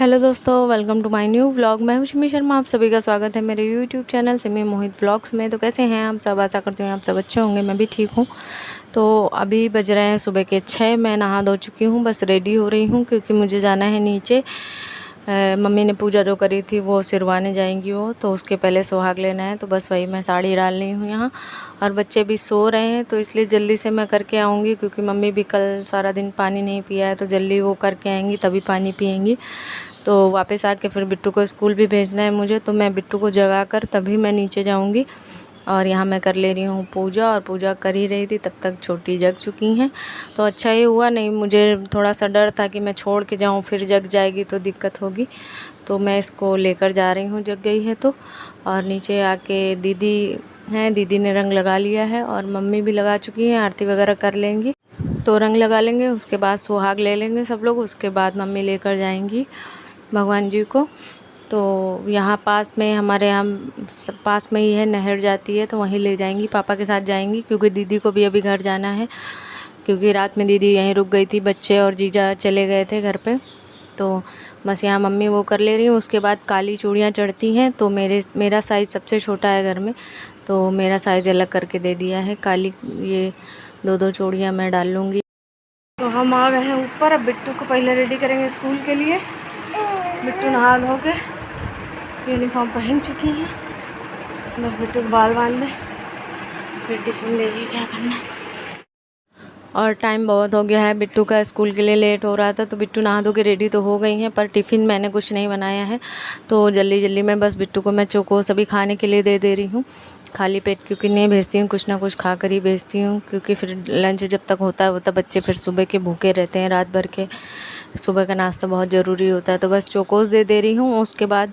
Hello दोस्तों, welcome to my new vlog. मैं हूं शिमी शर्मा। आप सभी का स्वागत है मेरे यूट्यूब चैनल सिमी मोहित व्लॉग्स में। तो कैसे हैं आप सब? आशा करती हूँ आप सब अच्छे होंगे। मैं भी ठीक हूँ। तो अभी बज रहे हैं सुबह के 6। मैं नहा धो चुकी हूँ, बस रेडी हो रही हूँ क्योंकि मुझे जाना है नीचे। मम्मी ने पूजा जो करी थी वो सिरवाने जाएंगी वो, तो उसके पहले सुहाग लेना है। तो बस वही मैं साड़ी डाल रही हूँ यहाँ। और बच्चे भी सो रहे हैं तो इसलिए जल्दी से मैं करके आऊँगी, क्योंकि मम्मी भी कल सारा दिन पानी नहीं पिया है, तो जल्दी वो करके आएंगी तभी पानी पियेंगी। तो वापस आके फिर बिट्टू को स्कूल भी भेजना है मुझे, तो मैं बिट्टू को जगा कर तभी मैं नीचे जाऊंगी। और यहाँ मैं कर ले रही हूँ पूजा, और पूजा कर ही रही थी तब तक छोटी जग चुकी हैं। तो अच्छा ये हुआ, नहीं मुझे थोड़ा सा डर था कि मैं छोड़ के जाऊँ फिर जग जाएगी तो दिक्कत होगी। तो मैं इसको लेकर जा रही हूँ, जग गई है तो। और नीचे आके दीदी हैं, दीदी ने रंग लगा लिया है और मम्मी भी लगा चुकी हैं। आरती वगैरह कर लेंगी तो रंग लगा लेंगे, उसके बाद सुहाग ले लेंगे सब लोग। उसके बाद मम्मी लेकर जाएंगी भगवान जी को। तो यहाँ पास में हमारे यहाँ पास में ही है, नहर जाती है, तो वहीं ले जाएंगी। पापा के साथ जाएंगी क्योंकि दीदी को भी अभी घर जाना है, क्योंकि रात में दीदी यहीं रुक गई थी, बच्चे और जीजा चले गए थे घर पे। तो बस यहाँ मम्मी वो कर ले रही हूँ। उसके बाद काली चूड़ियाँ चढ़ती हैं, तो मेरा साइज़ सबसे छोटा है घर में, तो मेरा साइज़ अलग करके दे दिया है। काली ये दो चूड़ियाँ मैं डाल लूँगी। तो हम आ गए हैं ऊपर। अब बिट्टू को पहले रेडी करेंगे स्कूल के लिए। बिट्टू नहा धो के यूनिफॉर्म पहन चुकी हैं, बस बिट्टू को बाल बांध दे, फिर टिफ़िन देगी क्या करना है। और टाइम बहुत हो गया है, बिट्टू का स्कूल के लिए लेट हो रहा था, तो बिट्टू नहा धो के रेडी तो हो गई हैं, पर टिफ़िन मैंने कुछ नहीं बनाया है। तो जल्दी जल्दी में बस बिट्टू को मैं चोको सभी खाने के लिए दे रही हूँ, खाली पेट क्योंकि नहीं भेजती हूँ, कुछ ना कुछ खा कर ही भेजती हूँ, क्योंकि फिर लंच जब तक होता है वो तब बच्चे फिर सुबह के भूखे रहते हैं रात भर के। सुबह का नाश्ता बहुत ज़रूरी होता है, तो बस चोकोस दे रही हूँ। उसके बाद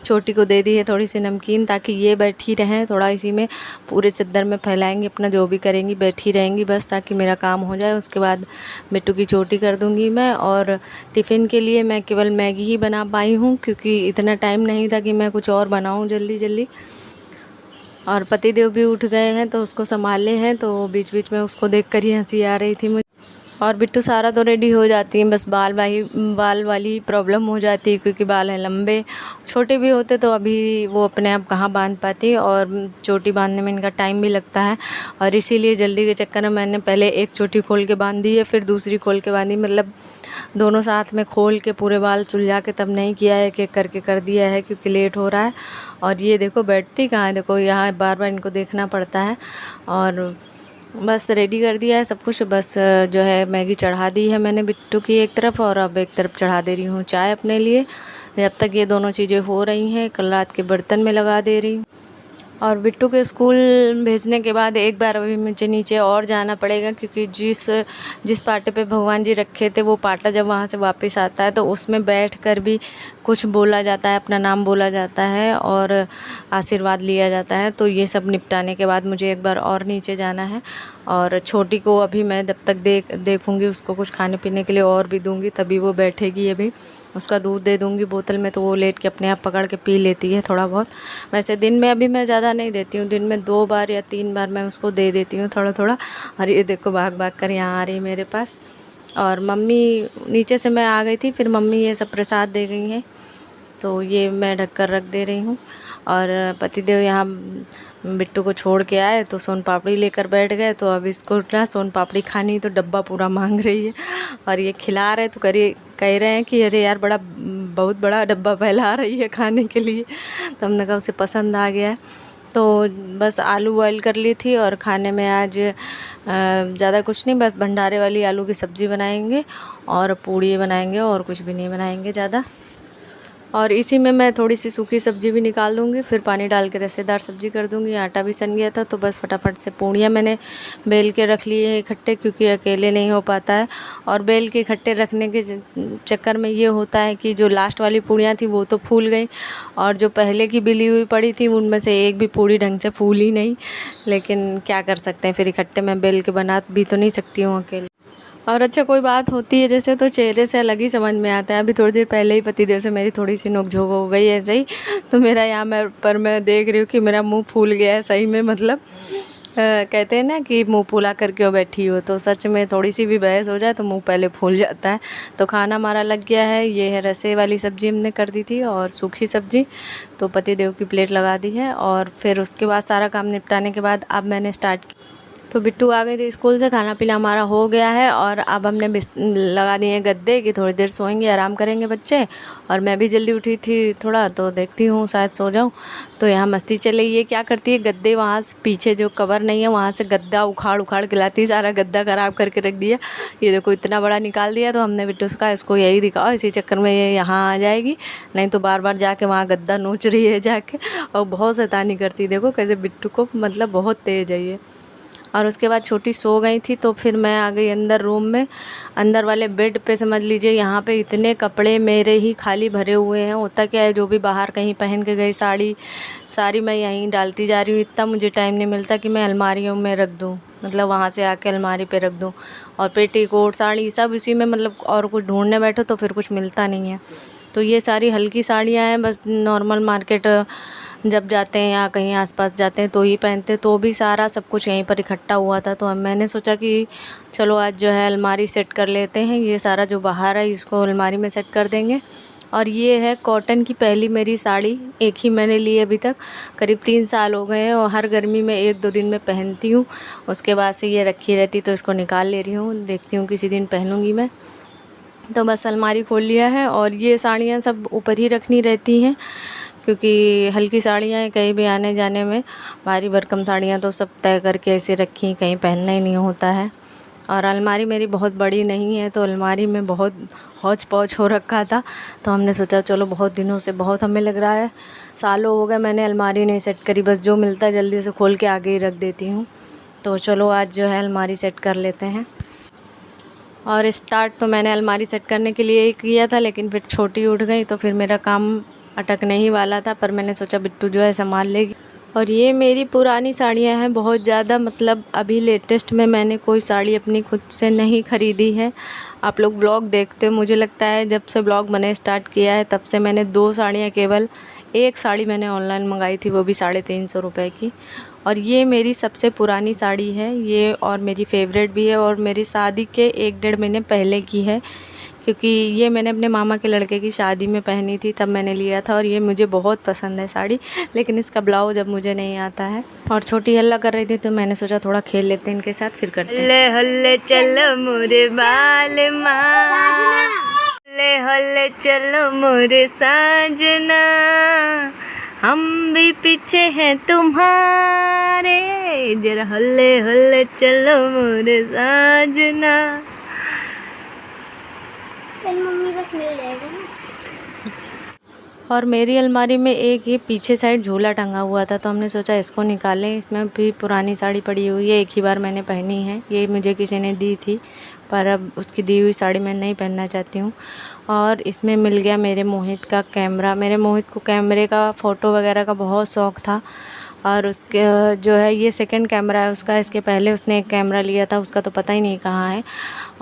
छोटी को दे दी है थोड़ी सी नमकीन, ताकि ये बैठी रहें थोड़ा, इसी में पूरे चद्दर में फैलाएंगी अपना जो भी करेंगी, बैठी रहेंगी बस, ताकि मेरा काम हो जाए। उसके बाद बिट्टू की चोटी कर दूंगी मैं। और टिफ़िन के लिए मैं केवल मैगी ही बना पाई हूँ, क्योंकि इतना टाइम नहीं था कि मैं कुछ और बनाऊँ जल्दी जल्दी। और पतिदेव भी उठ गए हैं तो उसको संभाले हैं, तो बीच बीच में उसको देख कर ही हंसी आ रही थी मुझे। और बिट्टू सारा तो रेडी हो जाती हैं, बस बाल वाली प्रॉब्लम हो जाती है, क्योंकि बाल हैं लंबे। छोटे भी होते तो अभी वो अपने आप कहाँ बांध पाती, और चोटी बांधने में इनका टाइम भी लगता है। और इसीलिए जल्दी के चक्कर में मैंने पहले एक चोटी खोल के बांध दी है, फिर दूसरी खोल के बांधी, मतलब दोनों साथ में खोल के पूरे बाल सुलझा के तब नहीं किया है, एक एक करके कर दिया है, क्योंकि लेट हो रहा है। और ये देखो बैठती कहाँ है, देखो यहाँ बार बार इनको देखना पड़ता है। और बस रेडी कर दिया है सब कुछ, बस जो है मैगी चढ़ा दी है मैंने बिट्टू की एक तरफ, और अब एक तरफ चढ़ा दे रही हूँ चाय अपने लिए। जब तक ये दोनों चीज़ें हो रही हैं, कल रात के बर्तन में लगा दे रही हूँ। और बिट्टू के स्कूल भेजने के बाद एक बार अभी मुझे नीचे और जाना पड़ेगा, क्योंकि जिस पाटे पे भगवान जी रखे थे वो पाटा जब वहाँ से वापस आता है तो उसमें बैठकर भी कुछ बोला जाता है, अपना नाम बोला जाता है और आशीर्वाद लिया जाता है। तो ये सब निपटाने के बाद मुझे एक बार और नीचे जाना है। और छोटी को अभी मैं जब तक देखूँगी, उसको कुछ खाने पीने के लिए और भी दूँगी, तभी वो बैठेगी। अभी उसका दूध दे दूँगी बोतल में, तो वो लेट के अपने आप पकड़ के पी लेती है थोड़ा बहुत। वैसे दिन में अभी मैं ज़्यादा नहीं देती हूँ, दिन में 2 बार या 3 बार मैं उसको दे देती हूँ थोड़ा थोड़ा। और ये देखो भाग भाग कर यहाँ आ रही है मेरे पास। और मम्मी नीचे से मैं आ गई थी, फिर मम्मी ये सब प्रसाद दे गई हैं, तो ये मैं ढक कर रख दे रही हूँ। और पतिदेव यहाँ बिट्टू को छोड़ के आए तो सोन पापड़ी लेकर बैठ गए, तो अब इसको ना सोन पापड़ी खानी, तो डब्बा पूरा मांग रही है। और ये खिला रहे तो कह रहे हैं कि अरे यार बहुत बड़ा डब्बा फैला रही है खाने के लिए। तो हमने कहा उसे पसंद आ गया है। तो बस आलू बॉईल कर ली थी, और खाने में आज ज़्यादा कुछ नहीं, बस भंडारे वाली आलू की सब्ज़ी बनाएंगे और पूड़ी बनाएंगे, और कुछ भी नहीं बनाएंगे ज़्यादा। और इसी में मैं थोड़ी सी सूखी सब्ज़ी भी निकाल दूँगी, फिर पानी डाल के रसेदार सब्ज़ी कर दूँगी। आटा भी सन गया था, तो बस फटाफट से पूड़ियाँ मैंने बेल के रख लिए हैं इकट्ठे, क्योंकि अकेले नहीं हो पाता है। और बेल के इकट्ठे रखने के चक्कर में ये होता है कि जो लास्ट वाली पूड़ियाँ थी वो तो फूल गई, और जो पहले की बिली हुई पड़ी थी उनमें से एक भी पूड़ी ढंग से फूल ही नहीं। लेकिन क्या कर सकते हैं, फिर इकट्ठे मैं बेल के बना भी तो नहीं सकती हूँ अकेले। और अच्छा कोई बात होती है जैसे, तो चेहरे से अलग ही समझ में आता है। अभी थोड़ी देर पहले ही पतिदेव से मेरी थोड़ी सी नोकझोंक हो गई ऐसे ही, तो मेरा यहाँ मैं देख रही हूँ कि मेरा मुंह फूल गया है सही में, मतलब कहते हैं ना कि मुंह फुला कर क्यों बैठी हो, तो सच में थोड़ी सी भी बहस हो जाए तो मुंह पहले फूल जाता है। तो खाना हमारा लग गया है। ये है रसे वाली सब्ज़ी हमने कर दी थी और सूखी सब्ज़ी, तो पति देव की प्लेट लगा दी है। और फिर उसके बाद सारा काम निपटाने के बाद अब मैंने स्टार्ट किया। तो बिट्टू आ गई थी स्कूल से, खाना पीना हमारा हो गया है और अब हमने लगा दिए गद्दे कि थोड़ी देर सोएंगे, आराम करेंगे बच्चे। और मैं भी जल्दी उठी थी थोड़ा, तो देखती हूँ शायद सो जाऊँ। तो यहाँ मस्ती चल रही है। क्या करती है, गद्दे वहाँ से पीछे जो कवर नहीं है वहाँ से गद्दा उखाड़ उखाड़ के लाती है, सारा गद्दा ख़राब करके रख दिया। ये देखो इतना बड़ा निकाल दिया। तो हमने बिट्टू से कहा इसको यही दिखाओ, इसी चक्कर में ये यहाँ आ जाएगी, नहीं तो बार बार जाके वहाँ गद्दा नोच रही है जाके। और बहुत शैतानी करती, देखो कैसे बिट्टू को मतलब बहुत तेज़ है ये। और उसके बाद छोटी सो गई थी, तो फिर मैं आ गई अंदर रूम में। अंदर वाले बेड पे समझ लीजिए यहाँ पे इतने कपड़े मेरे ही खाली भरे हुए हैं। होता क्या है, जो भी बाहर कहीं पहन के गई साड़ी सारी मैं यहीं डालती जा रही हूँ। इतना मुझे टाइम नहीं मिलता कि मैं अलमारियों में रख दूँ, मतलब वहाँ से आके अलमारी पे रख दूँ। और पेटीकोट साड़ी सब इसी में, मतलब और कुछ ढूंढने बैठो तो फिर कुछ मिलता नहीं है। तो ये सारी हल्की साड़ियाँ हैं, बस नॉर्मल मार्केट जब जाते हैं या कहीं आसपास जाते हैं तो ही पहनते, तो भी सारा सब कुछ यहीं पर इकट्ठा हुआ था। तो मैंने सोचा कि चलो आज जो है अलमारी सेट कर लेते हैं। ये सारा जो बाहर है इसको अलमारी में सेट कर देंगे। और ये है कॉटन की पहली मेरी साड़ी, एक ही मैंने ली अभी तक, करीब 3 साल हो गए हैं और हर गर्मी में 1-2 दिन में पहनती हूँ। उसके बाद से ये रखी रहती, तो इसको निकाल ले रही हूँ, देखती हूँ किसी दिन पहनूँगी मैं। तो बस अलमारी खोल लिया है और ये साड़ियाँ सब ऊपर ही रखनी रहती हैं, क्योंकि हल्की साड़ियाँ हैं, कहीं भी आने जाने में। भारी भरकम साड़ियाँ तो सब तय करके ऐसे रखी, कहीं पहनना ही नहीं होता है। और अलमारी मेरी बहुत बड़ी नहीं है, तो अलमारी में बहुत हौच पौच हो रखा था। तो हमने सोचा चलो बहुत दिनों से, बहुत हमें लग रहा है सालों हो गए मैंने अलमारी नहीं सेट करी, बस जो मिलता है जल्दी से खोल के आगे ही रख देती हूँ। तो चलो आज जो है अलमारी सेट कर लेते हैं। और स्टार्ट तो मैंने अलमारी सेट करने के लिए ही किया था, लेकिन फिर छोटी उठ गई तो फिर मेरा काम अटकने ही वाला था। पर मैंने सोचा बिट्टू जो है संभाल लेगी। और ये मेरी पुरानी साड़ियाँ हैं बहुत ज़्यादा, मतलब अभी लेटेस्ट में मैंने कोई साड़ी अपनी खुद से नहीं ख़रीदी है। आप लोग ब्लॉग देखते हो, मुझे लगता है जब से ब्लॉग मैंने स्टार्ट किया है तब से मैंने 2 साड़ियाँ, केवल एक साड़ी मैंने ऑनलाइन मंगाई थी, वो भी 350 रुपये की। और ये मेरी सबसे पुरानी साड़ी है ये, और मेरी फेवरेट भी है, और मेरी शादी के 1-1.5 महीने पहले की है, क्योंकि ये मैंने अपने मामा के लड़के की शादी में पहनी थी, तब मैंने लिया था। और ये मुझे बहुत पसंद है साड़ी, लेकिन इसका ब्लाउज अब मुझे नहीं आता है। और छोटी हल्ला कर रही थी तो मैंने सोचा थोड़ा खेल लेते हैं इनके साथ, फिर करते हैं। हल्ले हल्ले चलो मोरे बाल माँ, हल्ले हल्ले चलो मोरे साजना, हम भी पीछे हैं तुम्हारे, जरा हल्ले हल्ले चलो मोरे साजना। मम्मी बस मिल जाएगा ना। और मेरी अलमारी में एक ये पीछे साइड झोला टंगा हुआ था, तो हमने सोचा इसको निकालें। इसमें भी पुरानी साड़ी पड़ी हुई है, एक ही बार मैंने पहनी है, ये मुझे किसी ने दी थी, पर अब उसकी दी हुई साड़ी मैं नहीं पहनना चाहती हूँ। और इसमें मिल गया मेरे मोहित का कैमरा। मेरे मोहित को कैमरे का फ़ोटो वगैरह का बहुत शौक़ था, और उसके जो है ये सेकंड कैमरा है उसका। इसके पहले उसने एक कैमरा लिया था, उसका तो पता ही नहीं कहाँ है।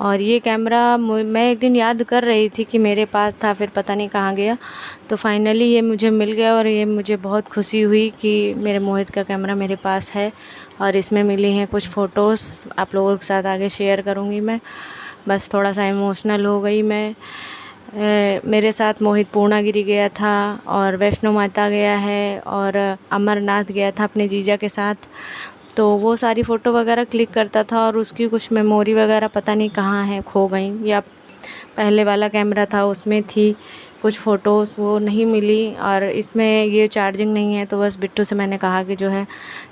और ये कैमरा मैं एक दिन याद कर रही थी कि मेरे पास था, फिर पता नहीं कहाँ गया। तो फाइनली ये मुझे मिल गया, और ये मुझे बहुत खुशी हुई कि मेरे मोहित का कैमरा मेरे पास है। और इसमें मिली हैं कुछ फ़ोटोज़, आप लोगों के साथ आगे शेयर करूँगी मैं। बस थोड़ा सा इमोशनल हो गई मैं। मेरे साथ मोहित पूर्णागिरी गया था, और वैष्णो माता गया है, और अमरनाथ गया था अपने जीजा के साथ। तो वो सारी फ़ोटो वगैरह क्लिक करता था, और उसकी कुछ मेमोरी वगैरह पता नहीं कहाँ है, खो गई, या पहले वाला कैमरा था उसमें थी कुछ फ़ोटोज़, वो नहीं मिली। और इसमें ये चार्जिंग नहीं है, तो बस बिट्टू से मैंने कहा कि जो है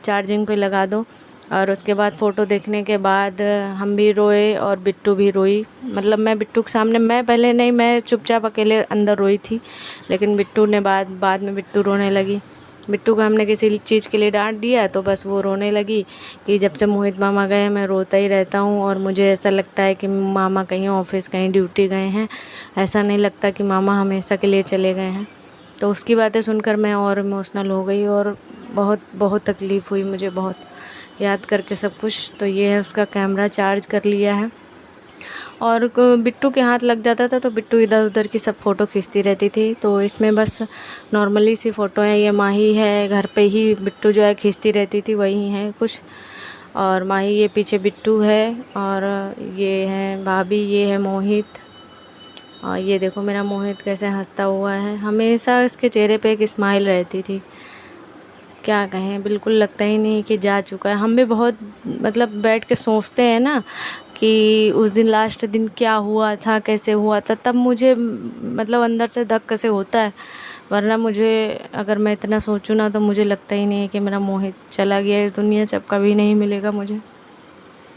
चार्जिंग पे लगा दो। और उसके बाद फ़ोटो देखने के बाद हम भी रोए और बिट्टू भी रोई। मतलब मैं बिट्टू के सामने, मैं पहले नहीं, मैं चुपचाप अकेले अंदर रोई थी, लेकिन बिट्टू ने बाद में बिट्टू रोने लगी। बिट्टू को हमने किसी चीज़ के लिए डांट दिया, तो बस वो रोने लगी कि जब से मोहित मामा गए मैं रोता ही रहता हूँ, और मुझे ऐसा लगता है कि मामा कहीं ऑफिस कहीं ड्यूटी गए हैं, ऐसा नहीं लगता कि मामा हमेशा के लिए चले गए हैं। तो उसकी बातें सुनकर मैं और इमोशनल हो गई, और बहुत तकलीफ़ हुई मुझे, बहुत याद करके सब कुछ। तो ये है उसका कैमरा, चार्ज कर लिया है। और बिट्टू के हाथ लग जाता था तो बिट्टू इधर उधर की सब फ़ोटो खींचती रहती थी। तो इसमें बस नॉर्मली सी फ़ोटो है, ये माही है, घर पे ही बिट्टू जो है खींचती रहती थी, वही है कुछ। और माही ये पीछे बिट्टू है, और ये है भाभी, ये है मोहित। और ये देखो मेरा मोहित कैसे हंसता हुआ है, हमेशा इसके चेहरे पे एक स्माइल रहती थी। क्या कहें, बिल्कुल लगता ही नहीं कि जा चुका है। हम भी बहुत मतलब बैठ के सोचते हैं ना कि उस दिन लास्ट दिन क्या हुआ था, कैसे हुआ था, तब मुझे मतलब अंदर से धक्का से होता है। वरना मुझे, अगर मैं इतना सोचूं ना, तो मुझे लगता ही नहीं है कि मेरा मोहित चला गया इस दुनिया से, अब कभी नहीं मिलेगा मुझे।